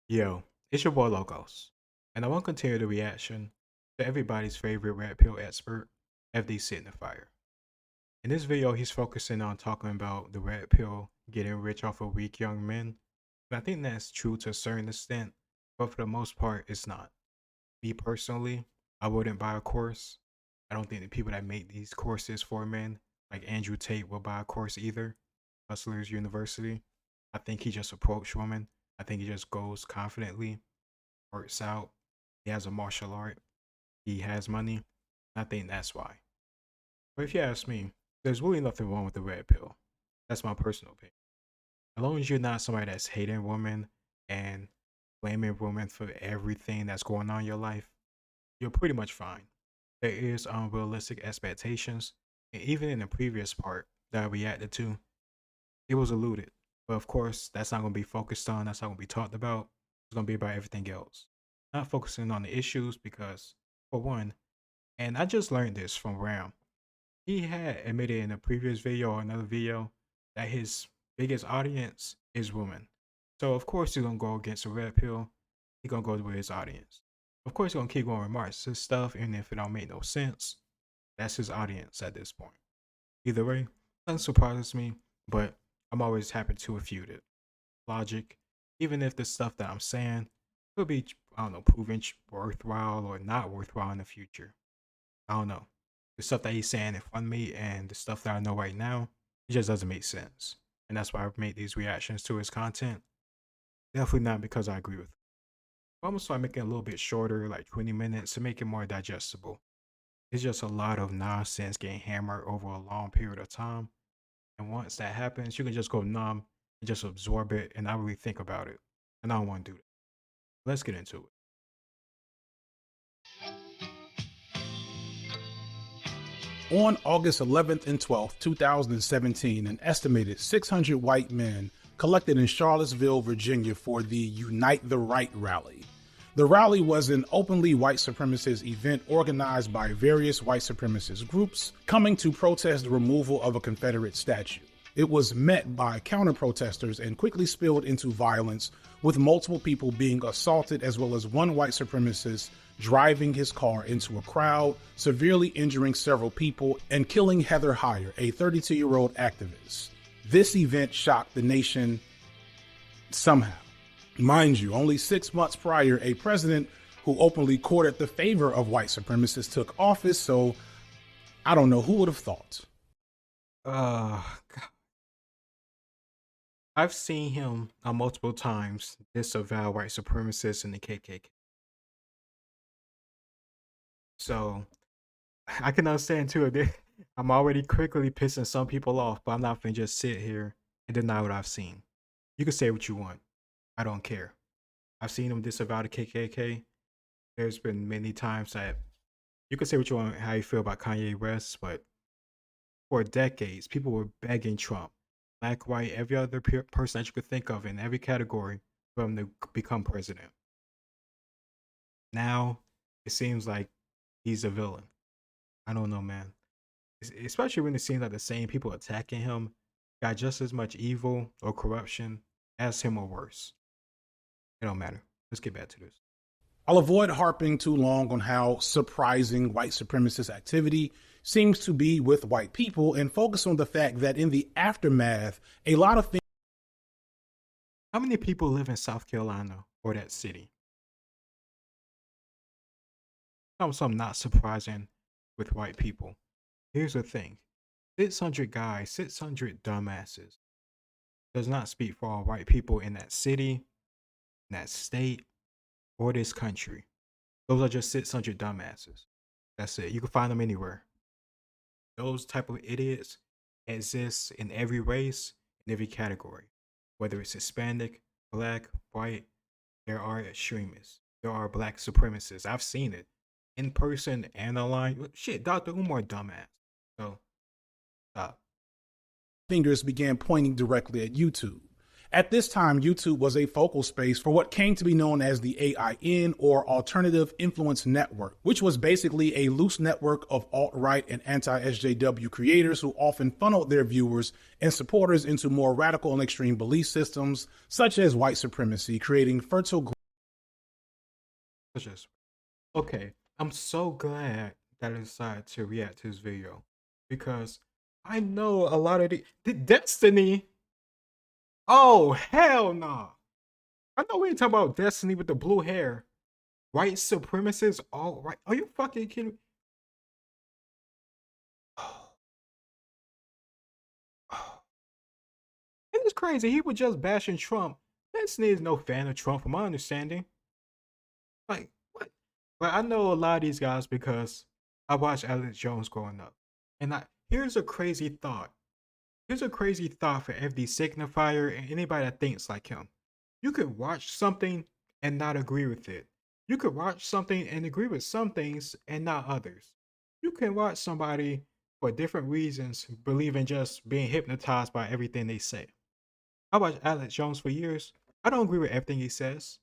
Yo, it's your boy Logos, and I want to continue the reaction to everybody's favorite red pill expert, FD Signifier. In this video, he's focusing on talking about the red pill getting rich off of weak young men. And I think that's true to a certain extent, but for the most part, it's not. Me personally, I wouldn't buy a course. I don't think the people that make these courses for men, like Andrew Tate, will buy a course either. Hustlers University. I think he just approached women. I think he just goes confidently, works out. He has a martial art. He has money. I think that's why. But if you ask me, there's really nothing wrong with the red pill. That's my personal opinion. As long as you're not somebody that's hating women and blaming women for everything that's going on in your life, you're pretty much fine. There is unrealistic expectations, and even in the previous part that I reacted to, it was alluded. But of course, that's not going to be focused on. That's not going to be talked about. It's going to be about everything else. Not focusing on the issues because, for one, and I just learned this from Ram. He had admitted in a previous video or another video that his biggest audience is women. So of course he's gonna go against the red pill. He's gonna go with his audience. Of course he's gonna keep going with Marxist stuff, even if it don't make no sense. That's his audience at this point. Either way, doesn't surprise me, but I'm always happy to refute it. Logic, even if the stuff that I'm saying could be, I don't know, proven worthwhile or not worthwhile in the future. I don't know. The stuff that he's saying in front of me and the stuff that I know right now, it just doesn't make sense. And that's why I've made these reactions to his content. Definitely not because I agree with him. I'm gonna start making it a little bit shorter, like 20 minutes, to make it more digestible. It's just a lot of nonsense getting hammered over a long period of time. And once that happens, you can just go numb and just absorb it and not really think about it. And I don't want to do that. Let's get into it. On August 11th and 12th, 2017, an estimated 600 white men collected in Charlottesville, Virginia for the Unite the Right rally. The rally was an openly white supremacist event organized by various white supremacist groups coming to protest the removal of a Confederate statue. It was met by counter-protesters and quickly spilled into violence, with multiple people being assaulted as well as one white supremacist driving his car into a crowd, severely injuring several people and killing Heather Heyer, a 32-year-old activist. This event shocked the nation somehow. Mind you, only 6 months prior, a president who openly courted the favor of white supremacists took office, so I don't know, who would have thought? God. I've seen him multiple times disavow white supremacists and the KKK. So I can understand too. I'm already quickly pissing some people off, but I'm not gonna just sit here and deny what I've seen. You can say what you want. I don't care. I've seen him disavow the KKK. There's been many times that you can say what you want, how you feel about Kanye West, but for decades, people were begging Trump, black, white, every other person that you could think of in every category, for him to become president. Now it seems like he's a villain. I don't know, man. Especially when it seems like the same people attacking him got just as much evil or corruption as him or worse. It don't matter. Let's get back to this. I'll avoid harping too long on how surprising white supremacist activity seems to be with white people and focus on the fact that in the aftermath, a lot of things. How many people live in South Carolina or that city? Something not surprising with white people. Here's the thing. 600 guys, 600 dumbasses does not speak for all white people in that city, in that state, or this country. Those are just 600 dumbasses. That's it. You can find them anywhere. Those type of idiots exist in every race, in every category. Whether it's Hispanic, black, white, there are extremists. There are black supremacists. I've seen it in person and online. Shit, Dr. Umar, dumbass. So, stop. Fingers began pointing directly at YouTube. At this time, YouTube was a focal space for what came to be known as the AIN, or Alternative Influence Network, which was basically a loose network of alt-right and anti-SJW creators who often funneled their viewers and supporters into more radical and extreme belief systems, such as white supremacy, creating fertile Such as okay, I'm so glad that I decided to react to this video because I know a lot of the Destiny. Oh hell no! I know we ain't talking about Destiny with the blue hair. White supremacists, all right. Are you fucking kidding me? It is crazy. He was just bashing Trump. Destiny is no fan of Trump, from my understanding. Like, what? But I know a lot of these guys because I watched Alex Jones growing up. And here's a crazy thought. Here's a crazy thought for FD Signifier and anybody that thinks like him. You could watch something and not agree with it. You could watch something and agree with some things and not others. You can watch somebody for different reasons, believe in just being hypnotized by everything they say. I watched Alex Jones for years. I don't agree with everything he says.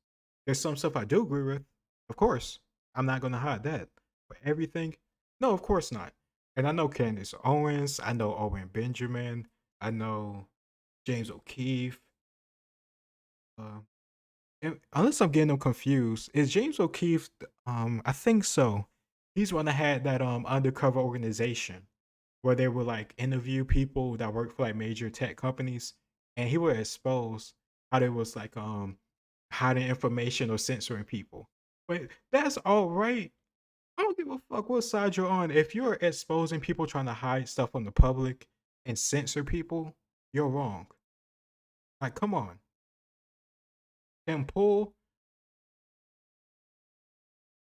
There's some stuff I do agree with. Of course, I'm not gonna hide that. But everything, no, of course not. And I know Candace Owens. I know Owen Benjamin. I know James O'Keefe. Uh, unless I'm getting them confused, is James O'Keefe? I think so. He's one that had that undercover organization where they would like interview people that work for like major tech companies, and he would expose how they was like hiding information or censoring people. But that's all right. I don't give a fuck what side you're on. If you're exposing people trying to hide stuff from the public and censor people, you're wrong. Like, come on. Tim Pool.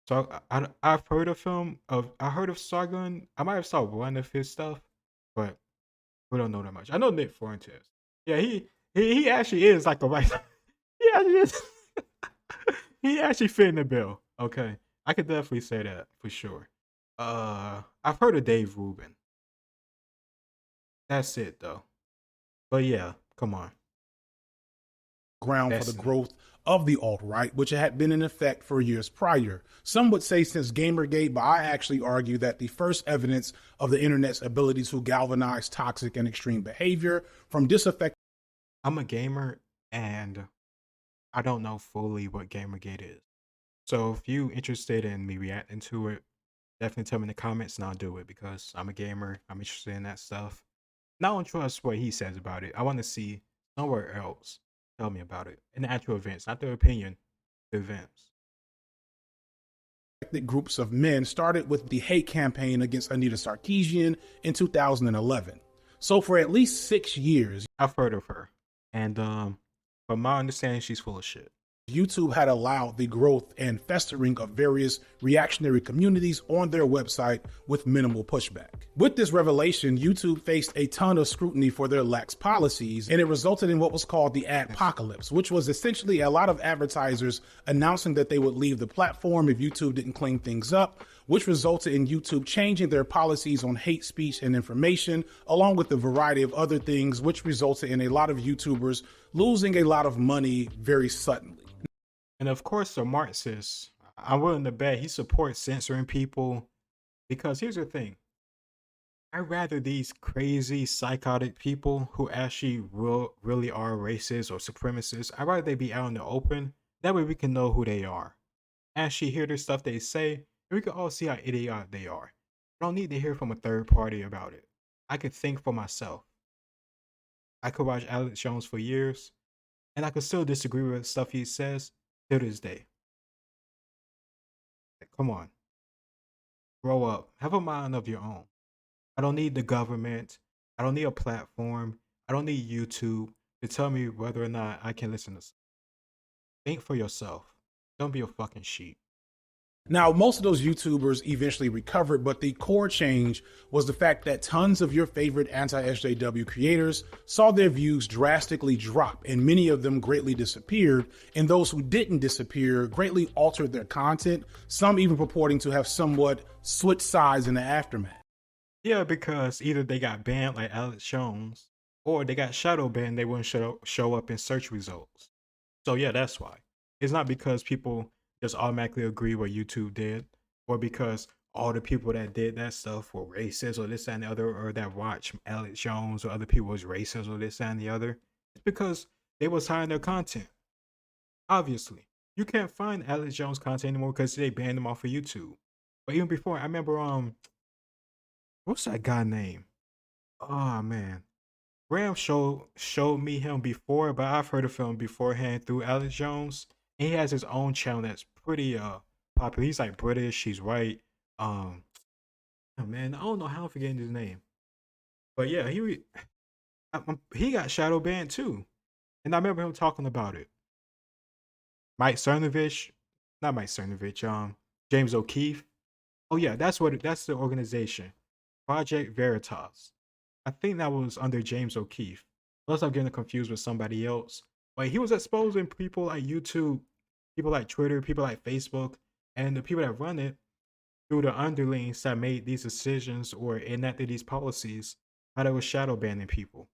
So I've heard of him. I heard of Sargon. I might have saw one of his stuff, but we don't know that much. I know Nick Fuentes. Yeah, he actually is like a right. He actually is. He actually fit in the bill. Okay, I could definitely say that for sure. I've heard of Dave Rubin. That's it though. But yeah, come on, Ground for the Destiny. growth of the alt right, which had been in effect for years prior. Some would say since Gamergate, but I actually argue that the first evidence of the internet's ability to galvanize toxic and extreme behavior from disaffected I'm a gamer and I don't know fully what Gamergate is. So if you interested in me reacting to it, definitely tell me in the comments and I'll do it because I'm a gamer. I'm interested in that stuff. And I don't trust what he says about it. I want to see somewhere else tell me about it in the actual events, not their opinion, the events. groups of men started with the hate campaign against Anita Sarkeesian in 2011. So for at least 6 years, I've heard of her. And from my understanding, she's full of shit. YouTube had allowed the growth and festering of various reactionary communities on their website with minimal pushback. With this revelation, YouTube faced a ton of scrutiny for their lax policies, and it resulted in what was called the adpocalypse, which was essentially a lot of advertisers announcing that they would leave the platform if YouTube didn't clean things up, which resulted in YouTube changing their policies on hate speech and information, along with a variety of other things, which resulted in a lot of YouTubers losing a lot of money very suddenly. And of course, the Marxist, I'm willing to bet he supports censoring people because here's the thing. I'd rather these crazy psychotic people who actually really are racist or supremacists, I'd rather they be out in the open. That way we can know who they are. Actually hear the stuff they say, and we can all see how idiotic they are. I don't need to hear from a third party about it. I could think for myself. I could watch Alex Jones for years, and I could still disagree with stuff he says to this day. Like, come on. Grow up. Have a mind of your own. I don't need the government. I don't need a platform. I don't need YouTube to tell me whether or not I can listen to. Think for yourself. Don't be a fucking sheep. Now, most of those YouTubers eventually recovered, but the core change was the fact that tons of your favorite anti-SJW creators saw their views drastically drop, and many of them greatly disappeared, and those who didn't disappear greatly altered their content, some even purporting to have somewhat switched sides in the aftermath. Yeah, because either they got banned like Alex Jones, or they got shadow banned. They wouldn't show up in search results. So yeah, that's why. It's not because people just automatically agree what YouTube did, or because all the people that did that stuff were racist or this and the other, or that watch Alex Jones or other people was racist or this and the other. It's because they was hiding their content. Obviously, you can't find Alex Jones content anymore because they banned him off of YouTube. But even before, I remember what's that guy name? Oh man. Graham showed me him before, but I've heard of him beforehand through Alex Jones. And he has his own channel that's pretty popular. He's like British, he's white. Oh man, I don't know how I'm forgetting his name. But yeah, he got shadow banned too. And I remember him talking about it. Mike Cernovich, not Mike Cernovich, James O'Keefe. Oh yeah, that's the organization. Project Veritas. I think that was under James O'Keefe. Unless I'm getting confused with somebody else. But he was exposing people like YouTube, people like Twitter, people like Facebook, and the people that run it through the underlings that made these decisions or enacted these policies, how they were shadow banning people.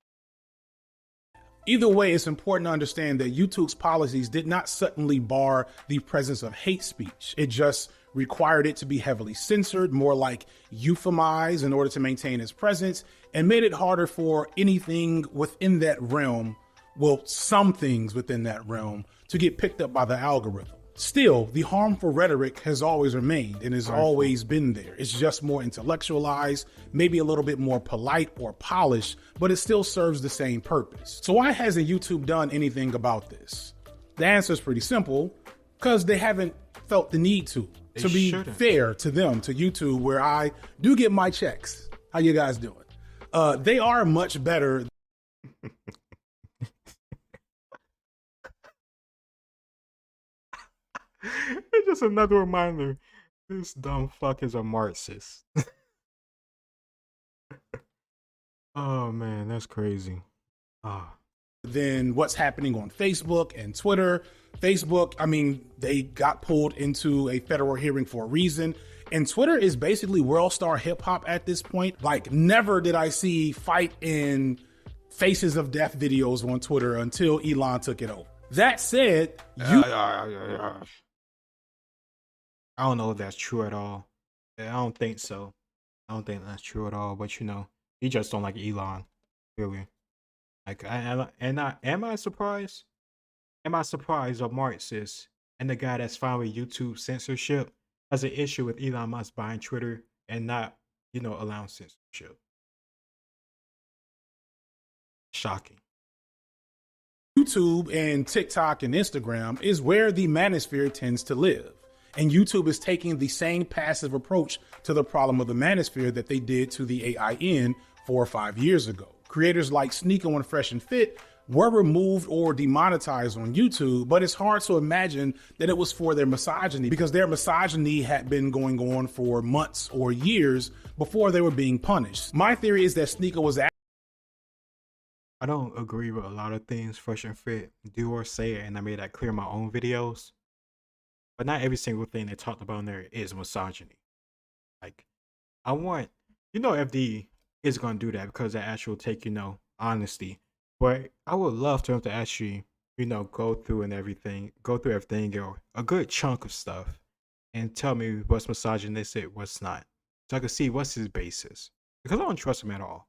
Either way, it's important to understand that YouTube's policies did not suddenly bar the presence of hate speech. It just required it to be heavily censored, more like euphemized in order to maintain its presence, and made it harder for anything within that realm, well, some things within that realm, to get picked up by the algorithm. Still, the harmful rhetoric has always remained and has always been there. It's just more intellectualized, maybe a little bit more polite or polished, but it still serves the same purpose. So why hasn't YouTube done anything about this? The answer is pretty simple, because they haven't felt the need to. To be fair to them, to YouTube, where I do get my checks. How you guys doing? They are much better. It's just another reminder. This dumb fuck is a Marxist. Oh man, that's crazy. Than what's happening on Facebook and Twitter. Facebook, I mean, they got pulled into a federal hearing for a reason. And Twitter is basically world star hip hop at this point. Like, never did I see fight in faces of death videos on Twitter until Elon took it over. That said, I don't know if that's true at all. I don't think so. I don't think that's true at all. But you know, you just don't like Elon, really. Like, am I surprised? Am I surprised a Marxist and the guy that's fine with YouTube censorship has an issue with Elon Musk buying Twitter and not, allowing censorship? Shocking. YouTube and TikTok and Instagram is where the manosphere tends to live. And YouTube is taking the same passive approach to the problem of the manosphere that they did to the AIN 4 or 5 years ago. Creators like Sneako and Fresh and Fit were removed or demonetized on YouTube, but it's hard to imagine that it was for their misogyny, because their misogyny had been going on for months or years before they were being punished. My theory is that Sneako was I don't agree with a lot of things Fresh and Fit do or say, and I made that clear in my own videos. But not every single thing they talked about in there is misogyny. Like, I want, FD is going to do that because that actually will take, honesty. But I would love to have to actually, go through everything, or a good chunk of stuff and tell me what's misogynistic, what's not. So I can see what's his basis. Because I don't trust him at all.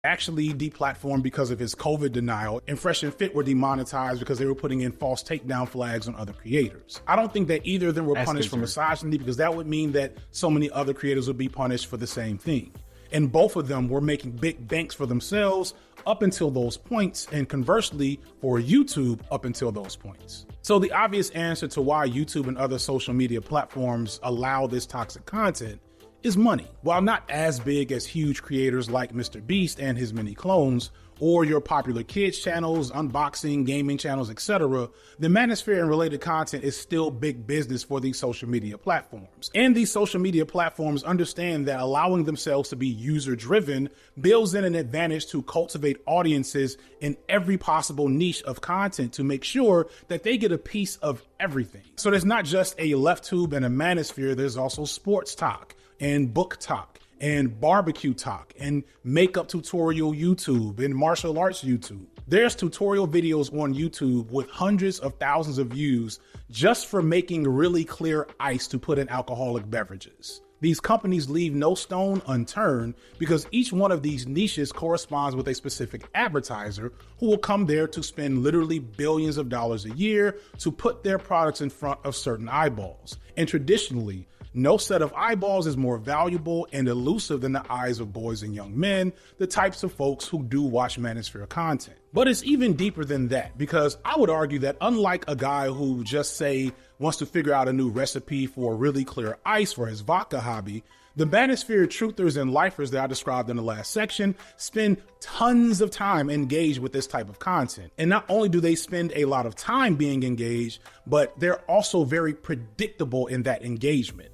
Actually deplatformed because of his COVID denial, and Fresh and Fit were demonetized because they were putting in false takedown flags on other creators. I don't think that either of them were punished for misogyny, because that would mean that so many other creators would be punished for the same thing. And both of them were making big banks for themselves up until those points, and conversely for YouTube up until those points. So the obvious answer to why YouTube and other social media platforms allow this toxic content is money. While not as big as huge creators like Mr. Beast and his many clones, or your popular kids channels, unboxing, gaming channels, etc., the manosphere and related content is still big business for these social media platforms. And these social media platforms understand that allowing themselves to be user-driven builds in an advantage to cultivate audiences in every possible niche of content to make sure that they get a piece of everything. So there's not just a left tube and a manosphere, there's also sports talk and book talk and barbecue talk and makeup tutorial YouTube and martial arts YouTube. There's tutorial videos on YouTube with hundreds of thousands of views just for making really clear ice to put in alcoholic beverages. These companies leave no stone unturned because each one of these niches corresponds with a specific advertiser who will come there to spend literally billions of dollars a year to put their products in front of certain eyeballs. And traditionally, no set of eyeballs is more valuable and elusive than the eyes of boys and young men, the types of folks who do watch Manosphere content. But it's even deeper than that, because I would argue that unlike a guy who just say wants to figure out a new recipe for really clear ice for his vodka hobby, the Manosphere truthers and lifers that I described in the last section spend tons of time engaged with this type of content. And not only do they spend a lot of time being engaged, but they're also very predictable in that engagement.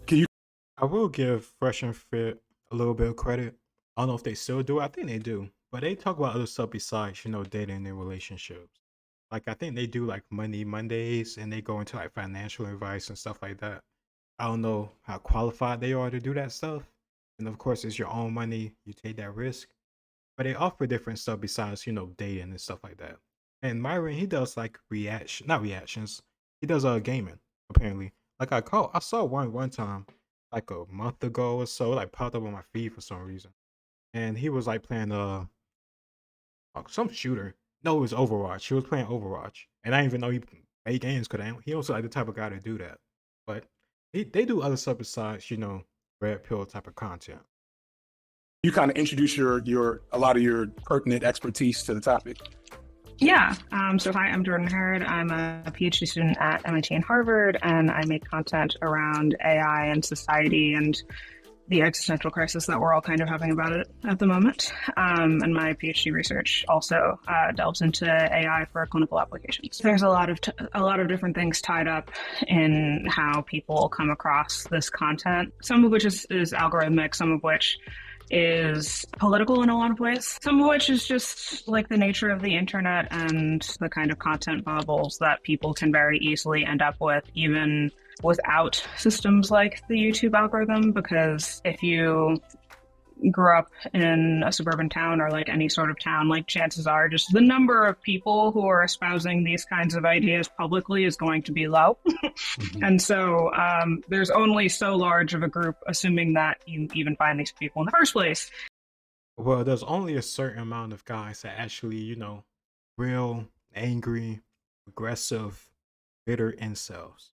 I will give Fresh and Fit a little bit of credit. I don't know if they still do. I think they do, but they talk about other stuff besides dating and relationships. Like I think they do like Money Mondays, and they go into like financial advice and stuff like that. I don't know how qualified they are to do that stuff. And of course, it's your own money. You take that risk. But they offer different stuff besides, dating and stuff like that. And Myron, he does like not reactions. He does gaming, apparently. Like I saw one time, like a month ago or so, like popped up on my feed for some reason. And he was like playing some shooter. No, it was Overwatch. He was playing Overwatch. And I didn't even know he made games because he also like the type of guy to do that. But they do other stuff besides, red pill type of content. You kind of introduce your a lot of your pertinent expertise to the topic. Yeah. So hi, I'm Jordan Herod. I'm a PhD student at MIT and Harvard, and I make content around AI and society and the existential crisis that we're all kind of having about it at the moment. And my PhD research also delves into AI for clinical applications. There's a lot of different things tied up in how people come across this content. Some of which is algorithmic, some of which is political in a lot of ways, some of which is just like the nature of the internet and the kind of content bubbles that people can very easily end up with, even without systems like the YouTube algorithm. Because if you grew up in a suburban town or like any sort of town, like chances are just the number of people who are espousing these kinds of ideas publicly is going to be low. And so there's only so large of a group, assuming that you even find these people in the first place. Well, there's only a certain amount of guys that actually, real angry, aggressive, bitter incels.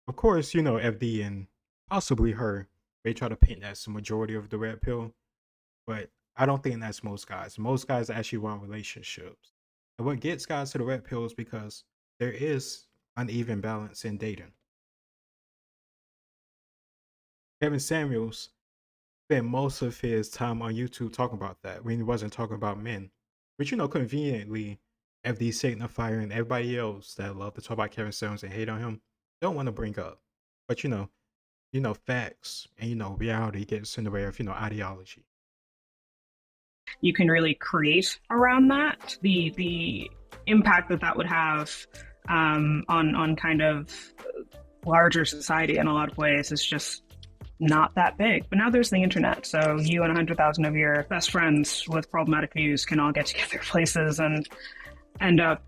Of course, FD and possibly her, they try to paint that as the majority of the red pill, but I don't think that's most guys. Most guys actually want relationships. And what gets guys to the red pill is because there is uneven balance in dating. Kevin Samuels spent most of his time on YouTube talking about that when he wasn't talking about men. Which, conveniently, FD Signifier and everybody else that love to talk about Kevin Samuels and hate on him don't want to bring up. But facts and reality gets in the way of ideology. You can really create around that. The impact that would have on kind of larger society in a lot of ways is just not that big. But now there's the internet, so you and 100,000 of your best friends with problematic views can all get together places and end up,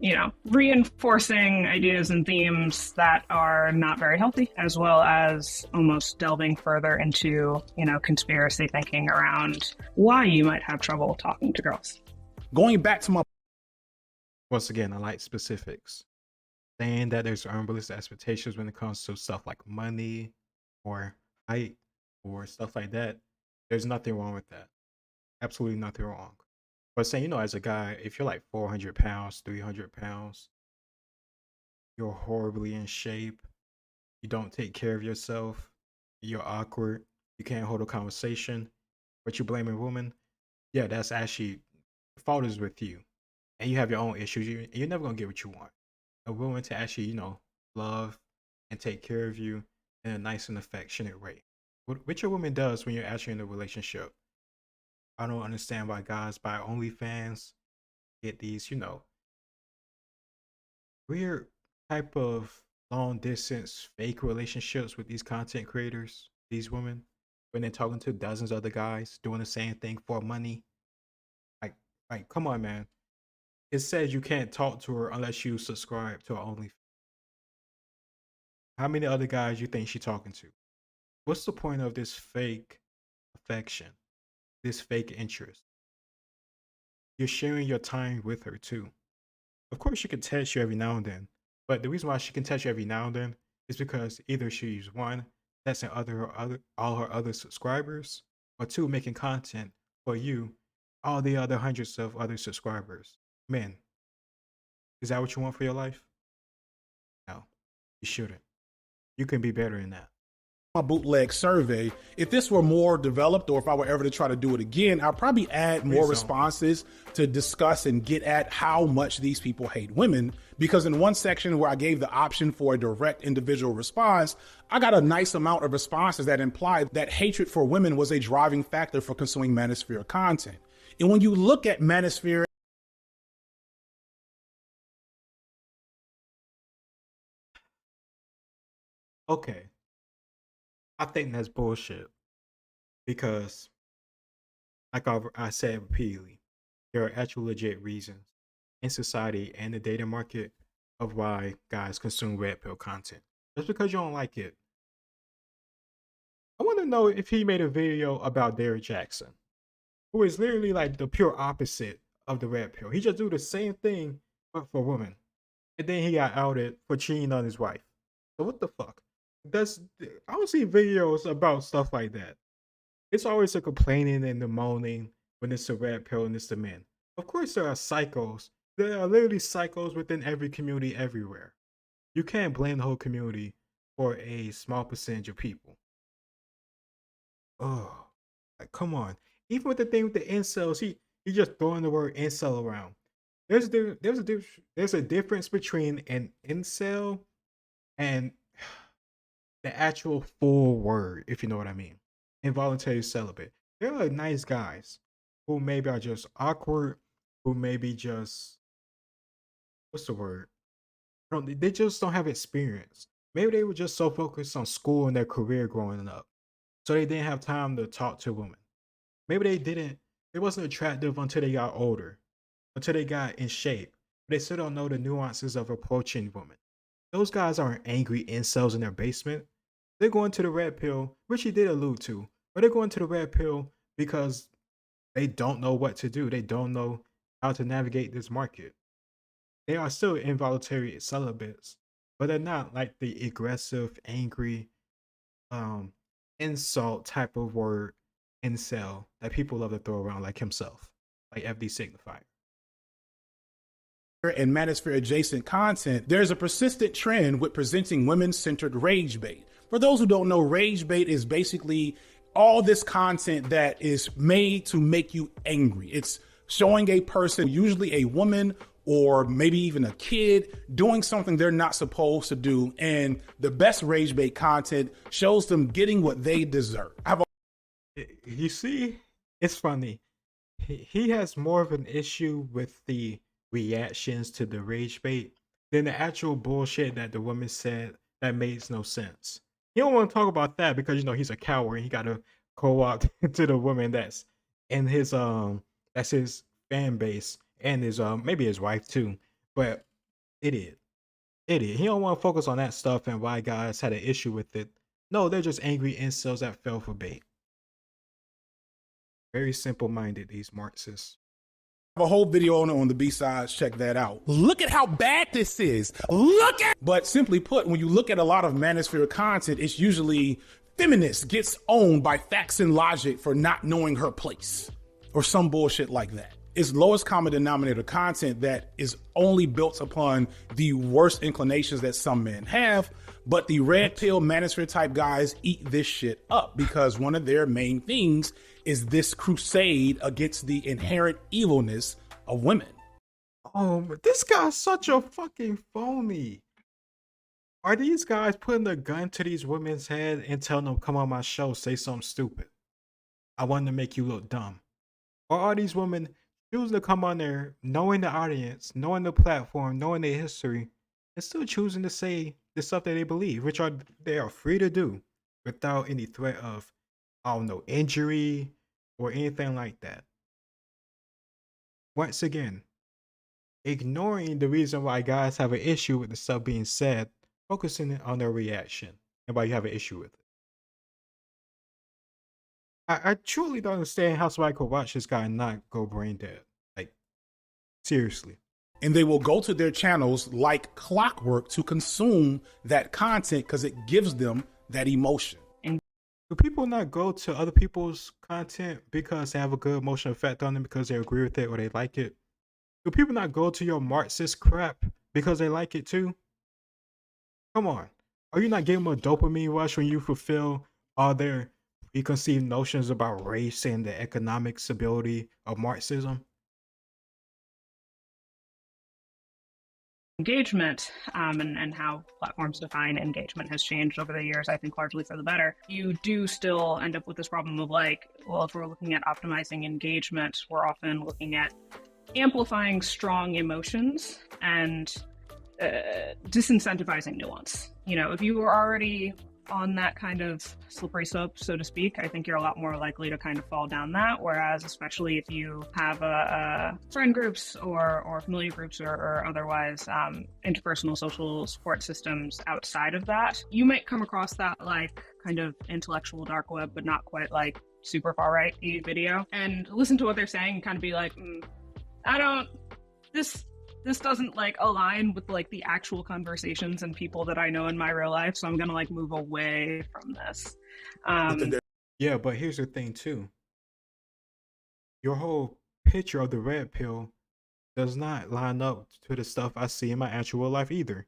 reinforcing ideas and themes that are not very healthy, as well as almost delving further into, conspiracy thinking around why you might have trouble talking to girls. Going back to my... Once again, I like specifics. Saying that there's unrealistic expectations when it comes to stuff like money or height or stuff like that. There's nothing wrong with that. Absolutely nothing wrong. But saying, as a guy, if you're like 400 pounds, 300 pounds, you're horribly in shape, you don't take care of yourself, you're awkward, you can't hold a conversation, but you're blaming women, yeah, that's actually, the fault is with you. And you have your own issues, you're never going to get what you want. A woman to actually, love and take care of you in a nice and affectionate way. Which a woman does when you're actually in a relationship. I don't understand why guys buy OnlyFans, get these, weird type of long distance fake relationships with these content creators, these women, when they're talking to dozens of other guys doing the same thing for money. Like, come on, man. It says you can't talk to her unless you subscribe to her OnlyFans. How many other guys you think she's talking to? What's the point of this fake affection, this fake interest? You're sharing your time with her too. Of course, she can text you every now and then, but the reason why she can text you every now and then is because either she's one, texting other all her other subscribers, or two, making content for you, all the other hundreds of other subscribers. Men, is that what you want for your life? No, you shouldn't. You can be better than that. My bootleg survey, if this were more developed or if I were ever to try to do it again, I'll probably add more responses to discuss and get at how much these people hate women. Because in one section where I gave the option for a direct individual response, I got a nice amount of responses that implied that hatred for women was a driving factor for consuming Manosphere content. And when you look at Manosphere, Okay, I think that's bullshit because, like I said repeatedly, there are actual legit reasons in society and the dating market of why guys consume red pill content. Just because you don't like it, I want to know if he made a video about Derrick Jackson, who is literally like the pure opposite of the red pill. He just do the same thing but for women, and then he got outed for cheating on his wife. So what the fuck? That's I don't see videos about stuff like that. It's always the complaining and the moaning when it's the red pill and it's the men. Of course, there are psychos. There are literally psychos within every community everywhere. You can't blame the whole community for a small percentage of people. Oh, like come on. Even with the thing with the incels, he just throwing the word incel around. There's a difference between an incel and the actual full word, if you know what I mean. Involuntary celibate. There are nice guys who maybe are just awkward, who maybe just what's the word? They just don't have experience. Maybe they were just so focused on school and their career growing up, so they didn't have time to talk to women. Maybe they didn't. They wasn't attractive until they got older, until they got in shape. They still don't know the nuances of approaching women. Those guys aren't angry incels in their basement. They're going to the red pill, which he did allude to, but they're going to the red pill because they don't know what to do. They don't know how to navigate this market. They are still involuntary celibates, but they're not like the aggressive, angry, um, insult type of word incel that people love to throw around like himself, like FD Signifier. and Manosphere adjacent content, there's a persistent trend with presenting women-centered rage bait. For those who don't know, rage bait is basically all this content that is made to make you angry. It's showing a person, usually a woman or maybe even a kid, doing something they're not supposed to do. And the best rage bait content shows them getting what they deserve. You see, it's funny. He has more of an issue with the reactions to the rage bait than the actual bullshit that the woman said that makes no sense. He don't want to talk about that because he's a coward and he got to co-opt to the woman that's in his that's his fan base and his maybe his wife too. But idiot. Idiot. He don't want to focus on that stuff and why guys had an issue with it. No, they're just angry incels that fell for bait. Very simple minded, these Marxists. A whole video on the B-sides. Check that out. Look at how bad this is. Look at. But simply put, when you look at a lot of Manosphere content, it's usually feminist gets owned by facts and logic for not knowing her place or some bullshit like that. It's lowest common denominator content that is only built upon the worst inclinations that some men have. But the red pill Manosphere type guys eat this shit up because one of their main things is this crusade against the inherent evilness of women. Oh, this guy's such a fucking phony. Are these guys putting a gun to these women's head and telling them, come on my show, say something stupid? I want to make you look dumb. Or are these women choosing to come on there, knowing the audience, knowing the platform, knowing their history, and still choosing to say the stuff that they believe, which they are free to do without any threat of, I don't know, injury or anything like that? Once again, ignoring the reason why guys have an issue with the stuff being said, focusing on their reaction and why you have an issue with it. I truly don't understand how somebody could watch this guy and not go brain dead. Like, seriously. And they will go to their channels like clockwork to consume that content because it gives them that emotion. Do people not go to other people's content because they have a good emotional effect on them because they agree with it or they like it? Do people not go to your Marxist crap because they like it too? Come on. Are you not giving them a dopamine rush when you fulfill all their preconceived notions about race and the economic stability of Marxism? Engagement, and how platforms define engagement has changed over the years, I think largely for the better. You do still end up with this problem of like, well, if we're looking at optimizing engagement, we're often looking at amplifying strong emotions and disincentivizing nuance. You know, if you were already on that kind of slippery slope, so to speak, I think you're a lot more likely to kind of fall down that. Whereas, especially if you have friend groups or familiar groups or otherwise interpersonal social support systems outside of that, you might come across that like kind of intellectual dark web, but not quite like super far right video, and listen to what they're saying and kind of be like, I don't, this doesn't like align with like the actual conversations and people that I know in my real life, so I'm gonna like move away from this. Yeah, but here's the thing too. Your whole picture of the red pill does not line up to the stuff I see in my actual life either.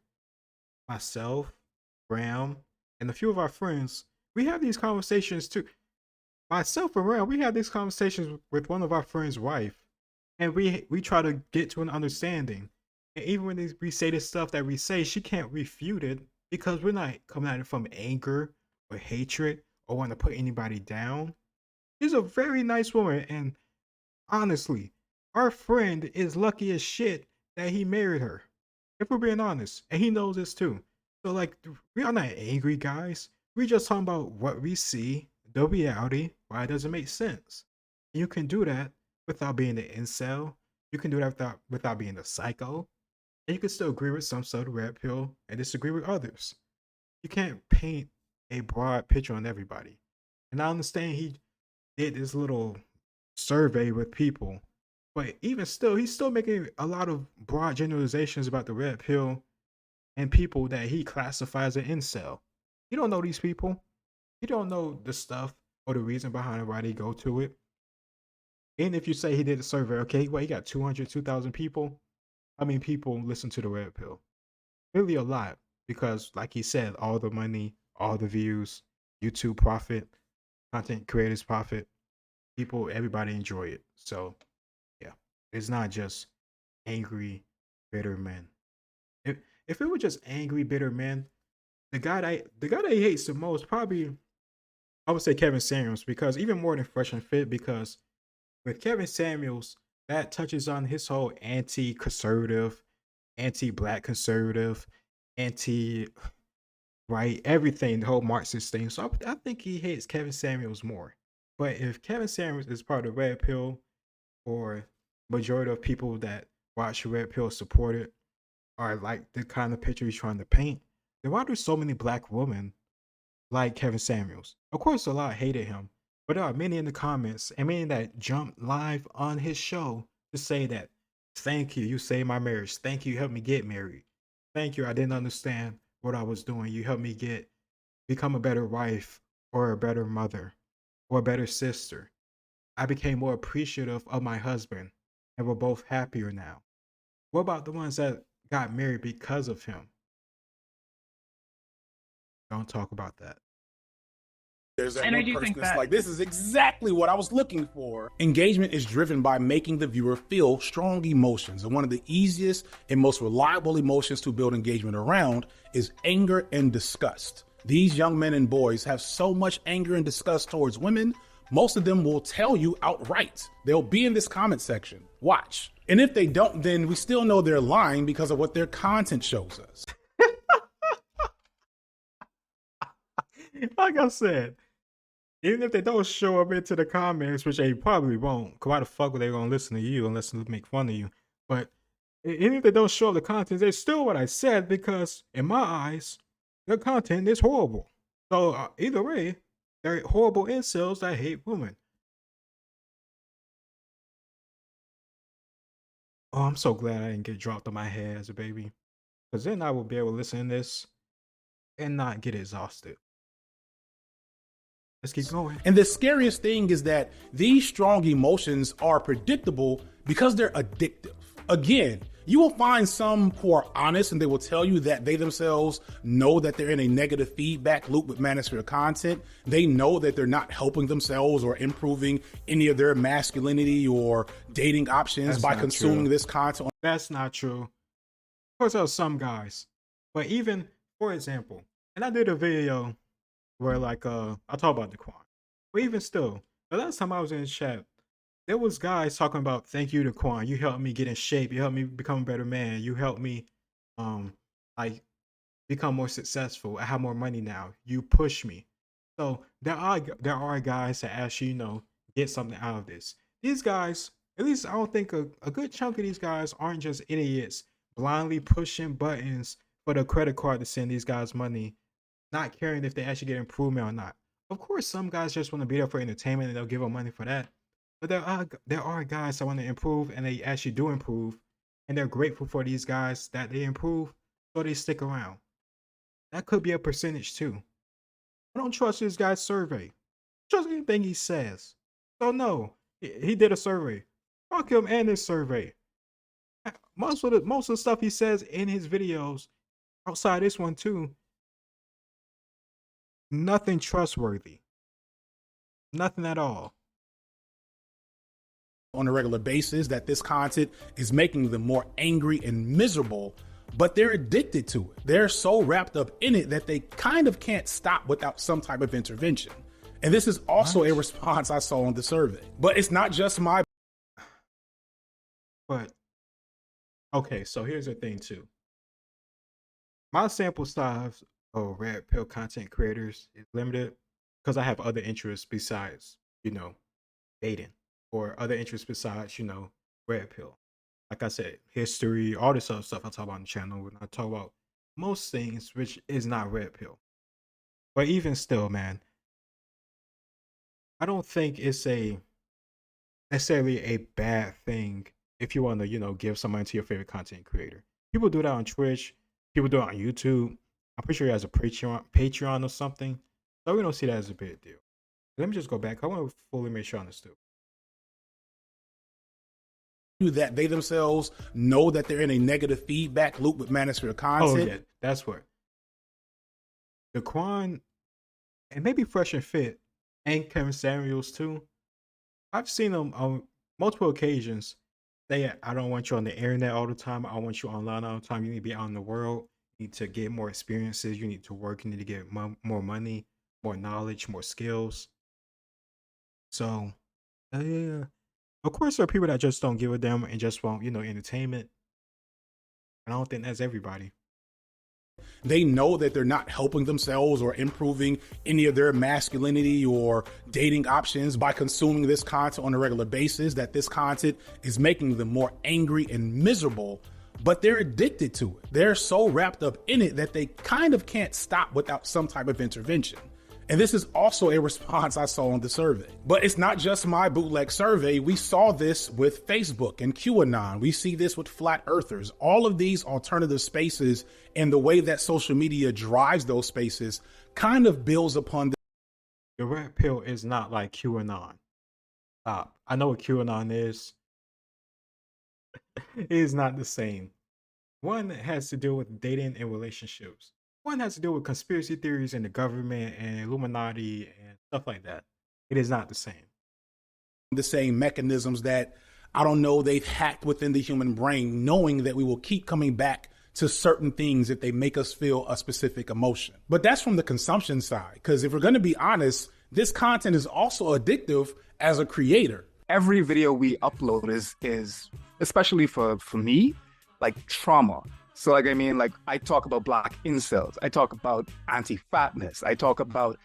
Myself, Ram, and a few of our friends, we have these conversations too. Myself and Ram, we have these conversations with one of our friends' wife, and we try to get to an understanding. And even when we say the stuff that we say, she can't refute it because we're not coming at it from anger or hatred or want to put anybody down. She's a very nice woman, and honestly, our friend is lucky as shit that he married her. If we're being honest, and he knows this too. So like, we are not angry guys. We just talking about what we see, the reality, why it doesn't make sense. And you can do that without being an incel. You can do that without being a psycho. And you can still agree with some sort of red pill and disagree with others. You can't paint a broad picture on everybody. And I understand he did this little survey with people, but even still, he's still making a lot of broad generalizations about the red pill and people that he classifies as an incel. You don't know these people. You don't know the stuff or the reason behind why they go to it. And if you say he did a survey, okay, well, he got 200,000 people. How many people listen to the red pill? Really a lot, because like he said, all the money, all the views, YouTube profit, content creators profit, people, everybody enjoy it. So yeah, it's not just angry, bitter men. If it were just angry, bitter men, the guy that he hates the most probably, I would say Kevin Samuels, because even more than Fresh and Fit, because with Kevin Samuels, that touches on his whole anti-conservative, anti-black conservative, anti-right, everything, the whole Marxist thing. So I think he hates Kevin Samuels more. But if Kevin Samuels is part of Red Pill, or majority of people that watch Red Pill support it, or like the kind of picture he's trying to paint, then why do so many black women like Kevin Samuels? Of course, a lot hated him, but there are many in the comments and many that jumped live on his show to say that, thank you, you saved my marriage. Thank you, you helped me get married. Thank you, I didn't understand what I was doing. You helped me become a better wife or a better mother or a better sister. I became more appreciative of my husband and we're both happier now. What about the ones that got married because of him? Don't talk about that. There's that And I one do person think that's that like, this is exactly what I was looking for. Engagement is driven by making the viewer feel strong emotions. And one of the easiest and most reliable emotions to build engagement around is anger and disgust. These young men and boys have so much anger and disgust towards women, most of them will tell you outright. They'll be in this comment section. Watch. And if they don't, then we still know they're lying because of what their content shows us. Like I said, even if they don't show up into the comments, which they probably won't, because why the fuck are they gonna listen to you unless they make fun of you? But even if they don't show up the content, it's still what I said, because in my eyes, the content is horrible. So either way, They're horrible incels that hate women. Oh, I'm so glad I didn't get dropped on my head as a baby. Because then I will be able to listen to this and not get exhausted. Let's keep going. And the scariest thing is that these strong emotions are predictable because they're addictive. Again, you will find some who are honest and they will tell you that they themselves know that they're in a negative feedback loop with Manosphere content. They know that they're not helping themselves or improving any of their masculinity or dating options by consuming this content. That's not true. Of course, there are some guys, but even, for example, and I did a video where like I talk about the Quan, but even still, the last time I was in the chat, there was guys talking about thank you to Quan. You helped me get in shape. You helped me become a better man. You helped me um like become more successful. I have more money now. You push me. So there are guys that actually, get something out of this. These guys, at least I don't think a good chunk of these guys aren't just idiots blindly pushing buttons for the credit card to send these guys money, not caring if they actually get improvement or not. Of course, some guys just want to be there for entertainment and they'll give them money for that. But there are guys that want to improve and they actually do improve, and they're grateful for these guys that they improve, so they stick around. That could be a percentage too. I don't trust this guy's survey. Trust anything he says. So no, he did a survey. Fuck him and his survey. Most of the stuff he says in his videos, outside this one too, nothing trustworthy. Nothing at all. On a regular basis, that this content is making them more angry and miserable, but they're addicted to it. They're so wrapped up in it that they kind of can't stop without some type of intervention. And this is also a response I saw on the survey. But it's not just my. But okay, so here's the thing too. My sample size of red pill content creators is limited because I have other interests besides, dating, or other interests besides, red pill. Like I said, history, all this other stuff I talk about on the channel. When I talk about most things which is not red pill. But even still, man, I don't think it's necessarily a bad thing if you want to, give some money to your favorite content creator. People do that on Twitch. People do it on YouTube. I'm pretty sure he has a Patreon or something. So we don't see that as a big deal. Let me just go back. I want to fully make sure I understood. That they themselves know that they're in a negative feedback loop with Manosphere content. Oh yeah, that's what. The Quan, and maybe Fresh and Fit, and Kevin Samuels too. I've seen them on multiple occasions say, I don't want you on the internet all the time. I want you online all the time. You need to be out in the world. You need to get more experiences. You need to work. You need to get more money, more knowledge, more skills. So, yeah. Of course, there are people that just don't give a damn and just want, entertainment. And I don't think that's everybody. They know that they're not helping themselves or improving any of their masculinity or dating options by consuming this content on a regular basis, that this content is making them more angry and miserable, but they're addicted to it. They're so wrapped up in it that they kind of can't stop without some type of intervention. And this is also a response I saw on the survey. But it's not just my bootleg survey. We saw this with Facebook and QAnon. We see this with flat earthers. All of these alternative spaces and the way that social media drives those spaces kind of builds upon the red pill is not like QAnon. I know what QAnon is. It is not the same. One has to deal with dating and relationships. One has to deal with conspiracy theories and the government and Illuminati and stuff like that. It is not the same. The same mechanisms that, I don't know, they've hacked within the human brain, knowing that we will keep coming back to certain things if they make us feel a specific emotion. But that's from the consumption side, because if we're going to be honest, this content is also addictive as a creator. Every video we upload is especially for me, like trauma. So I talk about Black incels. I talk about anti-fatness. I talk about,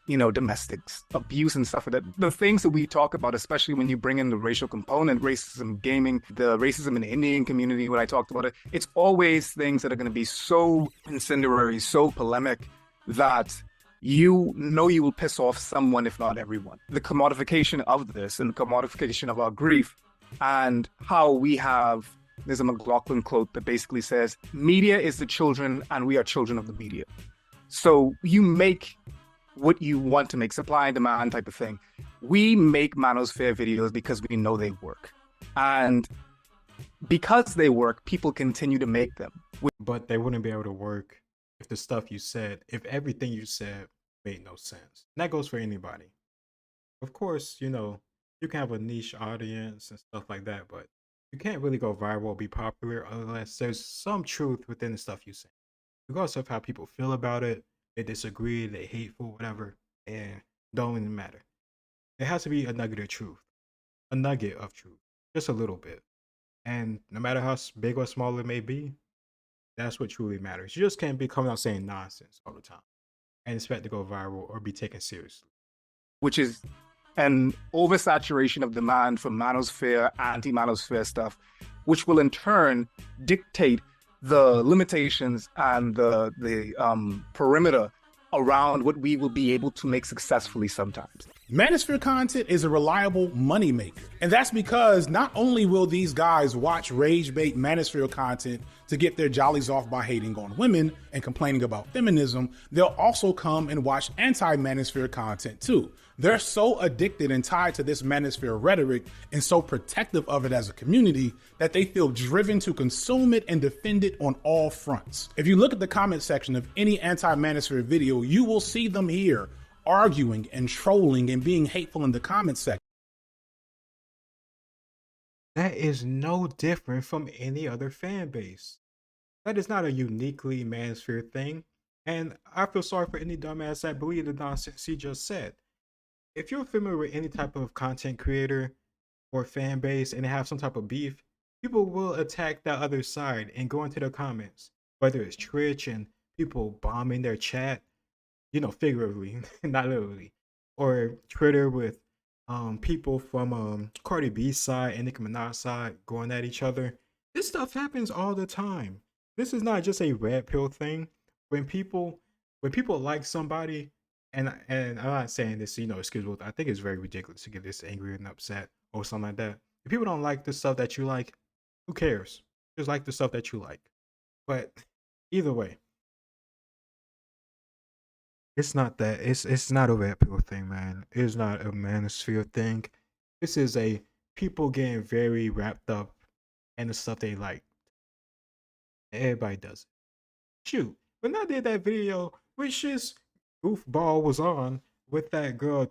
domestic abuse and stuff like that. The things that we talk about, especially when you bring in the racial component, racism, gaming, the racism in the Indian community, when I talked about it, it's always things that are going to be so incendiary, so polemic that you know you will piss off someone, if not everyone. The commodification of this and the commodification of our grief, and how we have, there's a McLaughlin quote that basically says, media is the children and we are children of the media. So you make what you want to make, supply and demand type of thing. We make Manosphere videos because we know they work. And because they work, people continue to make them. But they wouldn't be able to work if the stuff you said, if everything you said made no sense. And that goes for anybody. Of course, you know, you can have a niche audience and stuff like that, but you can't really go viral or be popular unless there's some truth within the stuff you say. Regardless of how people feel about it, they disagree, they hateful, whatever, and don't even matter. There has to be a nugget of truth, just a little bit. And no matter how big or small it may be, that's what truly matters. You just can't be coming out saying nonsense all the time and expect to go viral or be taken seriously. Which is an oversaturation of demand for manosphere, anti-manosphere stuff, which will in turn dictate the limitations and the perimeter around what we will be able to make successfully sometimes. Manosphere content is a reliable moneymaker. And that's because not only will these guys watch rage bait Manosphere content to get their jollies off by hating on women and complaining about feminism, they'll also come and watch anti-Manosphere content too. They're so addicted and tied to this Manosphere rhetoric and so protective of it as a community that they feel driven to consume it and defend it on all fronts. If you look at the comment section of any anti-Manosphere video, you will see them here arguing and trolling and being hateful in the comment section. That is no different from any other fan base. That is not a uniquely Manosphere thing. And I feel sorry for any dumbass that believe the nonsense he just said. If you're familiar with any type of content creator or fan base and they have some type of beef, people will attack that other side and go into the comments, whether it's Twitch and people bombing their chat, you know, figuratively, not literally, or Twitter with people from Cardi B's side and Nicki Minaj's side going at each other. This stuff happens all the time. This is not just a red pill thing. When people like somebody, and I'm not saying this, you know, excuse me, I think it's very ridiculous to get this angry and upset or something like that. If people don't like the stuff that you like, who cares? Just like the stuff that you like. But either way, it's not that. It's not a red pill thing, man. It's not a manosphere thing. This is a people getting very wrapped up in the stuff they like. Everybody does it. Shoot, when I did that video, which is goofball was on with that girl,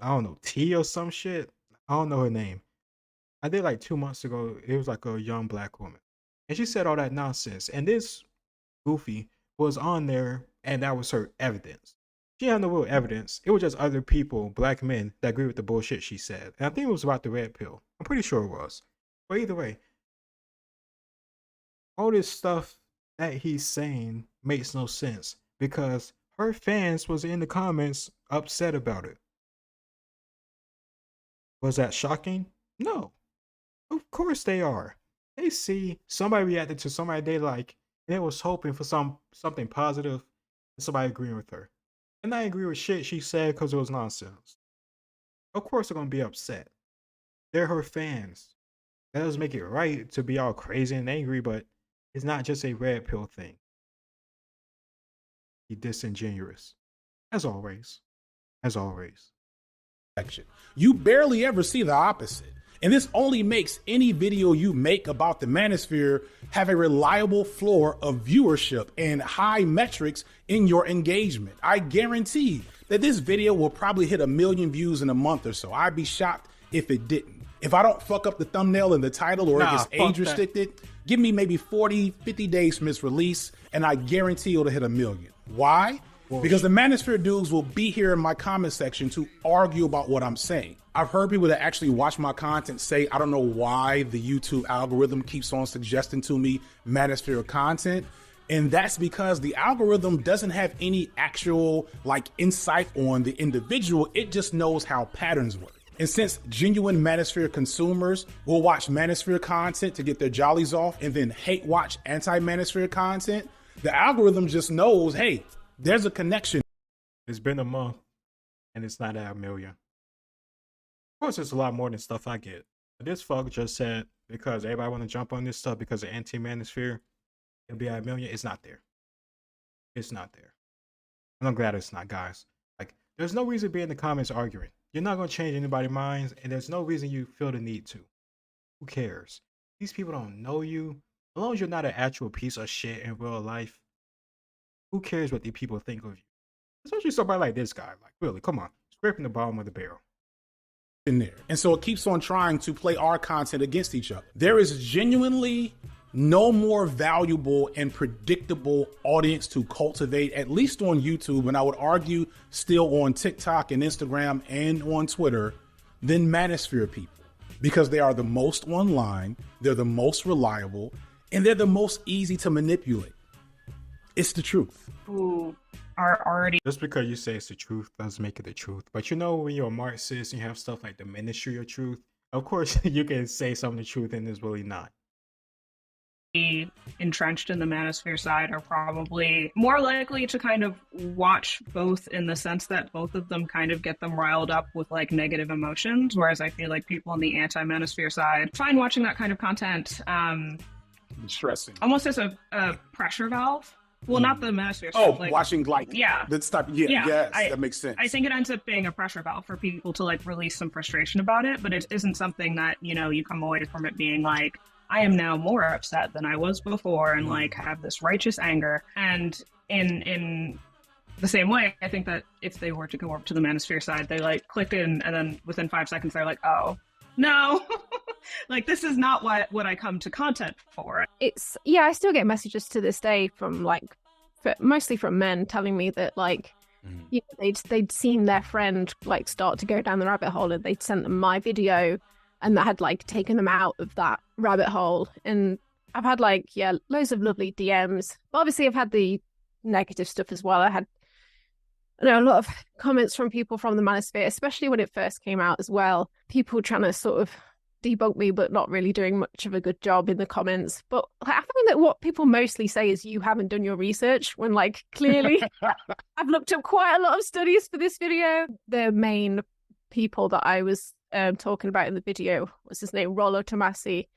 I don't know, T or some shit. I don't know her name. I did like 2 months ago. It was like a young black woman, and she said all that nonsense. And this goofy was on there, and that was her evidence. She had no real evidence. It was just other people, black men, that agree with the bullshit she said. And I think it was about the red pill. I'm pretty sure it was. But either way, all this stuff that he's saying makes no sense because her fans was in the comments upset about it. Was that shocking? No. Of course they are. They see somebody reacted to somebody they like, and they was hoping for something positive and somebody agreeing with her. And I agree with shit she said because it was nonsense. Of course they're gonna be upset. They're her fans. That doesn't make it right to be all crazy and angry, but it's not just a red pill thing. Be disingenuous. As always. As always. You barely ever see the opposite. And this only makes any video you make about the Manosphere have a reliable floor of viewership and high metrics in your engagement. I guarantee that this video will probably hit 1 million views in a month or so. I'd be shocked if it didn't. If I don't fuck up the thumbnail and the title or it gets age restricted, give me maybe 40, 50 days from its release and I guarantee it'll hit 1 million. Why? Because the Manosphere dudes will be here in my comment section to argue about what I'm saying. I've heard people that actually watch my content say, I don't know why the YouTube algorithm keeps on suggesting to me Manosphere content. And that's because the algorithm doesn't have any actual insight on the individual. It just knows how patterns work. And since genuine Manosphere consumers will watch Manosphere content to get their jollies off and then hate watch anti-Manosphere content, the algorithm just knows, hey, there's a connection. It's been a month and it's not at a million. Of course, it's a lot more than stuff I get. But this fuck just said because everybody want to jump on this stuff because of anti-manosphere, it'll be at a million. It's not there. It's not there. And I'm glad it's not, guys. Like, there's no reason to be in the comments arguing. You're not gonna change anybody's minds, and there's no reason you feel the need to. Who cares? These people don't know you. As long as you're not an actual piece of shit in real life, who cares what the people think of you? Especially somebody like this guy. Like, really, come on. Scraping the bottom of the barrel. In there. And so it keeps on trying to play our content against each other. There is genuinely no more valuable and predictable audience to cultivate, at least on YouTube, and I would argue still on TikTok and Instagram and on Twitter, than Manosphere people. Because they are the most online, they're the most reliable, and they're the most easy to manipulate. It's the truth. Who are already Just because you say it's the truth doesn't make it the truth. But you know, when you're a Marxist and you have stuff like the Ministry of Truth, of course you can say some of the truth and it's really not. entrenched in the Manosphere side are probably more likely to kind of watch both, in the sense that both of them kind of get them riled up with like negative emotions, whereas I feel like people on the anti-Manosphere side find watching that kind of content Stressing. almost as a pressure valve. Well, not the Manosphere Oh, side, like, watching like yeah. that stuff. Yeah, yes, that makes sense. I think it ends up being a pressure valve for people to like release some frustration about it, but it isn't something that, you know, you come away from it being like, I am now more upset than I was before, and like have this righteous anger. And in the same way, I think that if they were to go over to the Manosphere side, they like click in, and then within 5 seconds they're like, oh no, like this is not what I come to content for. It's I still get messages to this day from like mostly from men telling me that like you know, they'd seen their friend like start to go down the rabbit hole, and they'd sent them my video, and that had like taken them out of that rabbit hole. And I've had like loads of lovely DMs, but obviously I've had the negative stuff as well. I had a lot of comments from people from the Manosphere, especially when it first came out as well. People trying to sort of debunk me, but not really doing much of a good job in the comments. But I find that what people mostly say is you haven't done your research, when like clearly I've looked up quite a lot of studies for this video. The main people that I was talking about in the video was his name, Rollo Tomasi.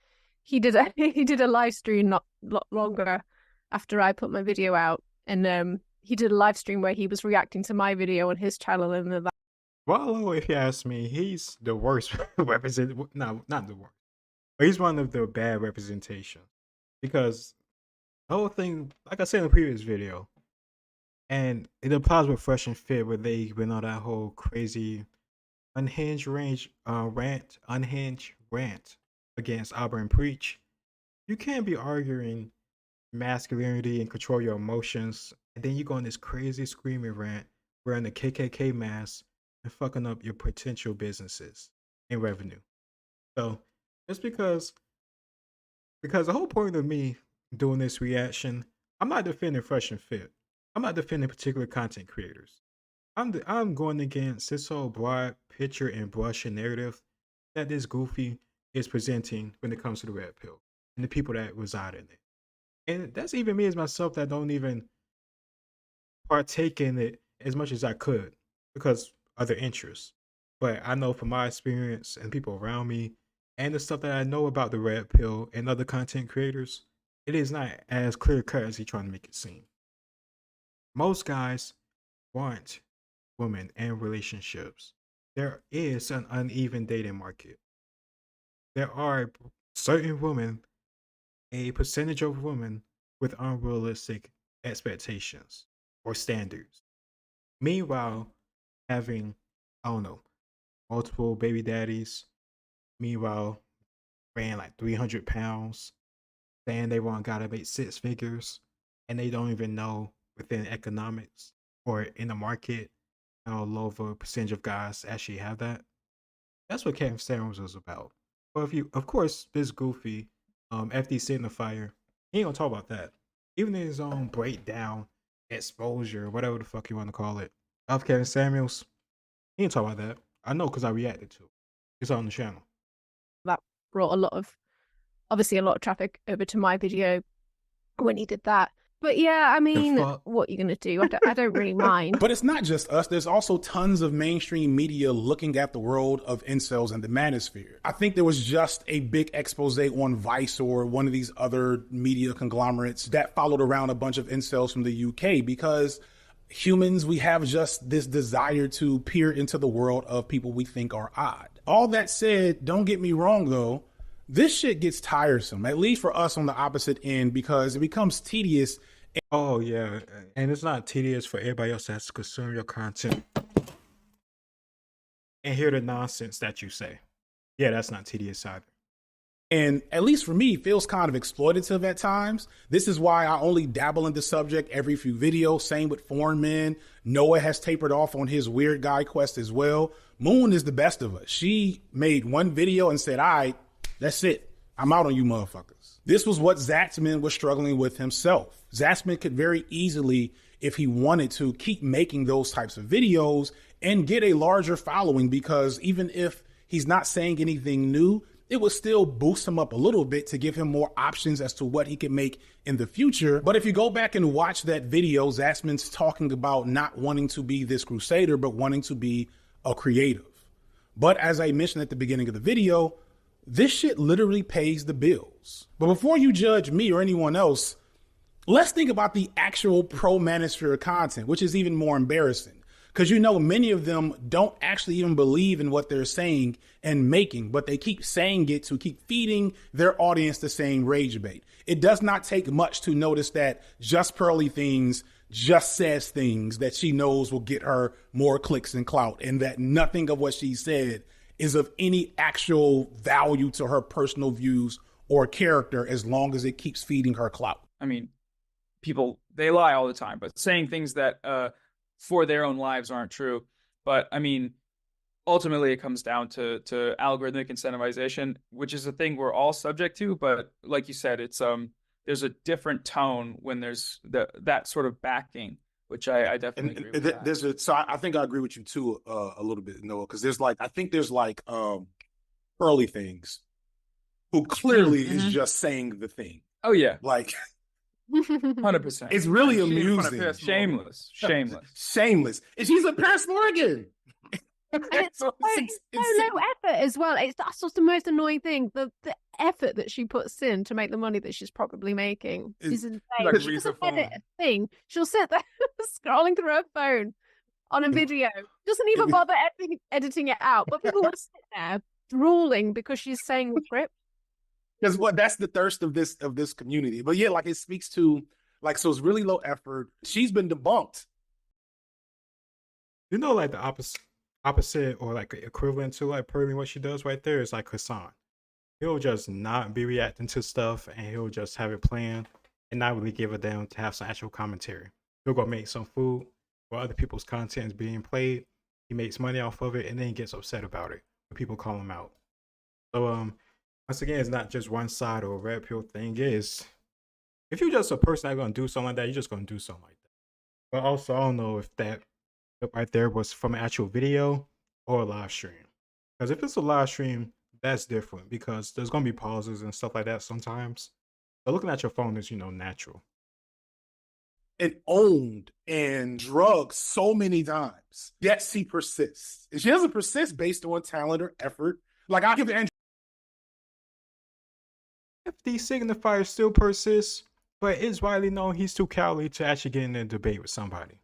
He did a live stream not longer after I put my video out, and he did a live stream where he was reacting to my video on his channel, and then Well, if you ask me, he's the worst no, not the worst, but he's one of the bad representation, because the whole thing, like I said in the previous video, and it applies with Fresh and Fit, where they went on that whole crazy unhinged rant against Auburn Preach. You can't be arguing masculinity and control your emotions, and then you go on this crazy screaming rant wearing a KKK mask and fucking up your potential businesses and revenue. So just because the whole point of me doing this reaction, I'm not defending Fresh and Fit. I'm not defending particular content creators. I'm going against this whole broad picture and brush and narrative that this goofy is presenting when it comes to the red pill and the people that reside in it. And that's even me as myself that don't even partake in it as much as I could because other interests. But I know from my experience and people around me and the stuff that I know about the red pill and other content creators, it is not as clear cut as he's trying to make it seem. Most guys want women and relationships. There is an uneven dating market. There are certain women, a percentage of women with unrealistic expectations or standards. Meanwhile, having, I don't know, multiple baby daddies, meanwhile, weighing like 300 pounds, saying they want gotta make 6 figures, and they don't even know within economics or in the market how low of a percentage of guys actually have that. That's what Kevin Samuels was about. But if you, of course, this goofy FD signifier, he ain't gonna talk about that. Even in his own breakdown, exposure, whatever the fuck you want to call it, of Kevin Samuels, he ain't talk about that. I know because I reacted to it. It's on the channel. that brought obviously a lot of traffic over to my video when he did that. But yeah, I mean, fuck? what you're gonna do? I don't really mind. But it's not just us. There's also tons of mainstream media looking at the world of incels and the manosphere. I think there was just a big expose on Vice or one of these other media conglomerates that followed around a bunch of incels from the UK, because humans, we have just this desire to peer into the world of people we think are odd. All that said, don't get me wrong though, this shit gets tiresome, at least for us on the opposite end, because it becomes tedious. Oh yeah, and it's not tedious for everybody else that has to consume your content and hear the nonsense that you say. Yeah, that's not tedious either. And at least for me, it feels kind of exploitative at times. This is why I only dabble in the subject every few videos. Same with Foreign Men. Noah has tapered off on his weird guy quest as well. Moon is the best of us. She made one video and said, all right, that's it. I'm out on you motherfuckers. This was what Zatzman was struggling with himself. Zatzman could very easily, if he wanted to, keep making those types of videos and get a larger following, because even if he's not saying anything new, it would still boost him up a little bit to give him more options as to what he can make in the future. But if you go back and watch that video, Zatzman's talking about not wanting to be this crusader, but wanting to be a creative. But as I mentioned at the beginning of the video, this shit literally pays the bills. But before you judge me or anyone else, let's think about the actual pro-Manosphere content, which is even more embarrassing. Because you know, many of them don't actually even believe in what they're saying and making, but they keep saying it to keep feeding their audience the same rage bait. It does not take much to notice that Just Pearly Things just says things that she knows will get her more clicks and clout, and that nothing of what she said is of any actual value to her personal views or character, as long as it keeps feeding her clout. I mean, people, they lie all the time, but saying things that for their own lives aren't true. But I mean, ultimately it comes down to algorithmic incentivization, which is a thing we're all subject to. But like you said, it's there's a different tone when there's that sort of backing, which I definitely agree with that. So I think I agree with you too a little bit, Noah, because there's like, I think there's like Pearly Things who clearly is just saying the thing. Oh yeah, like 100%. It's really amusing. Shameless. And she's a Paris Morgan. And it's so low effort as well. That's just the most annoying thing. The effort that she puts in to make the money that she's probably making is insane. Like she doesn't edit a thing. She'll sit there scrolling through her phone on a video. Doesn't even bother editing it out. But people will sit there drooling because she's saying the script. Because that's the thirst of this community. But yeah, like it speaks to, like, so it's really low effort. She's been debunked. You know, like the opposite or like equivalent to like Pearly, what she does right there is like Hassan. He'll just not be reacting to stuff, and he'll just have it planned and not really give a damn to have some actual commentary. He'll go make some food while other people's content is being played. He makes money off of it, and then he gets upset about it when people call him out. So once again, it's not just one side or a red pill thing. Is if you're just a person that's gonna do something like that, you're just gonna do something like that. But also, I don't know if that right there was from an actual video or a live stream. Because if it's a live stream, that's different, because there's gonna be pauses and stuff like that sometimes. But looking at your phone is, natural. And owned and drugged so many times, yet she persists. And she doesn't persist based on talent or effort. Like, I'll give Andrew. If the signifier still persists, but it's widely known he's too cowardly to actually get in a debate with somebody.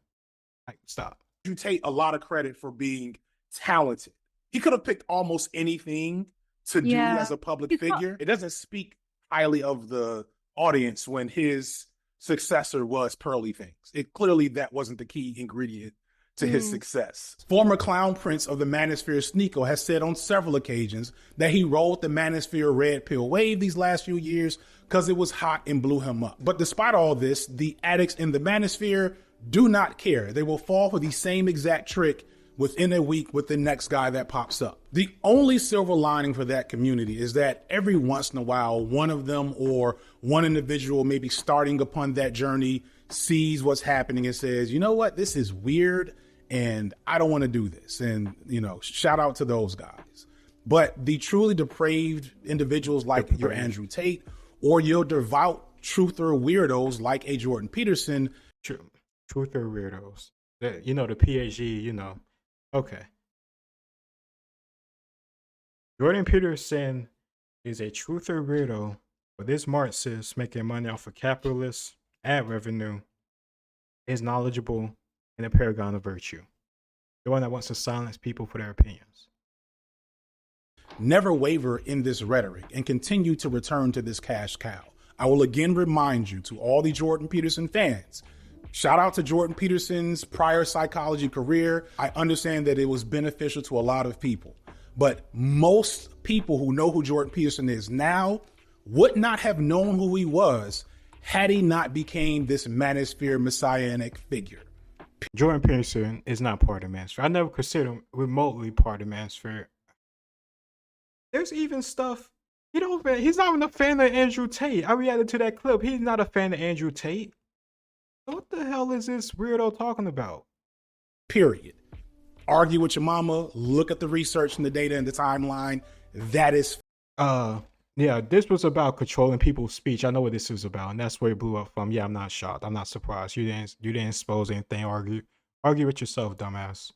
Like, stop. You take a lot of credit for being talented. He could have picked almost anything to do as a public figure. It doesn't speak highly of the audience when his successor was Pearly Things. It clearly that wasn't the key ingredient to his success. Former clown prince of the Manosphere, Sneeko, has said on several occasions that he rode the Manosphere red pill wave these last few years because it was hot and blew him up. But despite all this, the addicts in the Manosphere do not care. They will fall for the same exact trick within a week with the next guy that pops up. The only silver lining for that community is that every once in a while, one of them or one individual maybe starting upon that journey sees what's happening and says, you know what, this is weird and I don't want to do this. And, shout out to those guys. But the truly depraved individuals like your Andrew Tate or your devout truther weirdos like a Jordan Peterson. Truth or weirdos. You know, the PhD, you know. Okay. Jordan Peterson is a truther weirdo, but this Marxist making money off of capitalists, ad revenue, is knowledgeable, and a paragon of virtue. The one that wants to silence people for their opinions. Never waver in this rhetoric and continue to return to this cash cow. I will again remind you, to all the Jordan Peterson fans, shout out to Jordan Peterson's prior psychology career. I understand that it was beneficial to a lot of people, but most people who know who Jordan Peterson is now would not have known who he was had he not became this manosphere messianic figure. Jordan Peterson is not part of Manosphere. I never considered him remotely part of Manosphere. There's even stuff he's not even a fan of Andrew Tate. I reacted to that clip. He's not a fan of Andrew Tate. What the hell is this weirdo talking about? Period. Argue with your mama, look at the research and the data and the timeline. That is yeah, this was about controlling people's speech. I know what this is about, and that's where it blew up from. Yeah, I'm not shocked. I'm not surprised. You didn't expose anything. Argue with yourself, dumbass.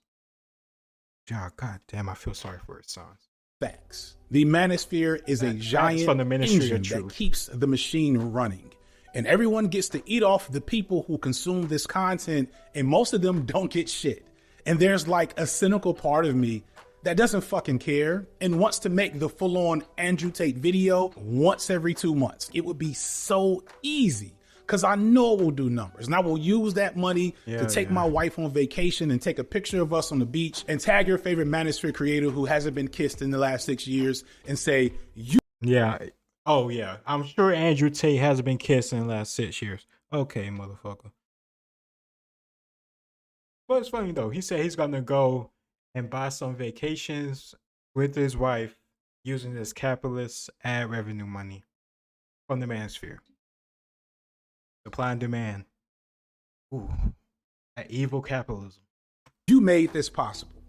God damn, I feel sorry for his sons. Facts. The Manosphere is a giant from the Ministry of engine that Truth. keeps the machine running. And everyone gets to eat off the people who consume this content, and most of them don't get shit. And there's like a cynical part of me that doesn't fucking care and wants to make the full-on Andrew Tate video once every 2 months. It would be so easy because I know it will do numbers. And I will use that money to take my wife on vacation and take a picture of us on the beach and tag your favorite Manosphere creator who hasn't been kissed in the last 6 years and say, you. Yeah. Oh, yeah. I'm sure Andrew Tate hasn't been kissed in the last 6 years. Okay, motherfucker. But it's funny, though. He said he's going to go and buy some vacations with his wife using this capitalist ad revenue money from the Manosphere. Supply and demand. Ooh, that evil capitalism. You made this possible.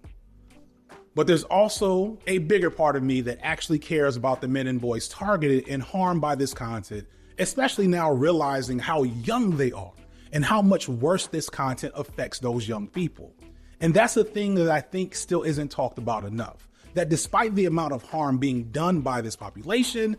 But there's also a bigger part of me that actually cares about the men and boys targeted and harmed by this content, especially now realizing how young they are and how much worse this content affects those young people. And that's a thing that I think still isn't talked about enough, that despite the amount of harm being done by this population,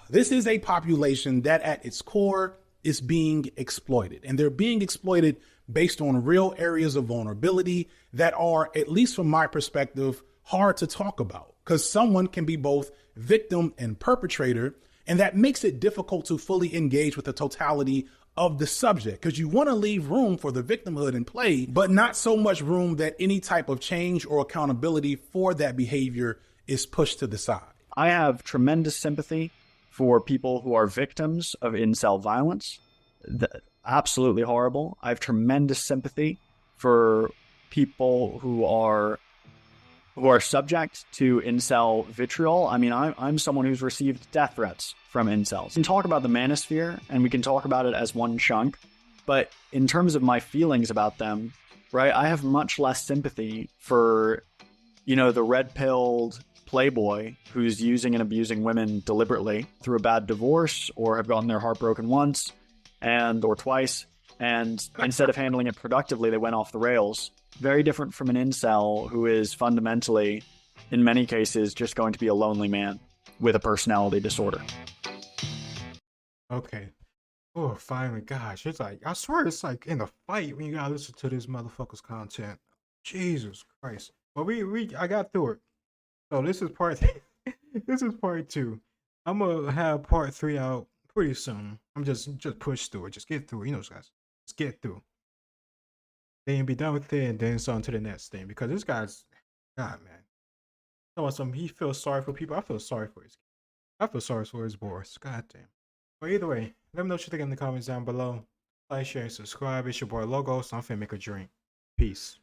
this is a population that at its core is being exploited. And they're being exploited based on real areas of vulnerability that are, at least from my perspective, hard to talk about. Because someone can be both victim and perpetrator, and that makes it difficult to fully engage with the totality of the subject, because you want to leave room for the victimhood in play, but not so much room that any type of change or accountability for that behavior is pushed to the side. I have tremendous sympathy for people who are victims of incel violence. Absolutely horrible. I have tremendous sympathy for people who are subject to incel vitriol. I mean, I'm someone who's received death threats from incels. We can talk about the Manosphere, and we can talk about it as one chunk, but in terms of my feelings about them, right, I have much less sympathy for, the red-pilled playboy who's using and abusing women deliberately through a bad divorce or have gotten their heart broken once or twice, and instead of handling it productively, they went off the rails. Very different from an incel who is fundamentally, in many cases, just going to be a lonely man with a personality disorder. Okay. Oh, finally, gosh, it's like, I swear it's like in a fight when you gotta listen to this motherfucker's content. Jesus Christ. But I got through it. So this is part this is part 2. I'm gonna have part 3 out pretty soon. I'm just push through it. Just get through it. Guys. Just get through. Then be done with it, and then it's on to the next thing. Because this guy's, God, man. He feels sorry for people. I feel sorry for his boys. God damn. But either way, let me know what you think in the comments down below. Like, share, and subscribe. It's your boy Logos. I'm finna make a drink. Peace.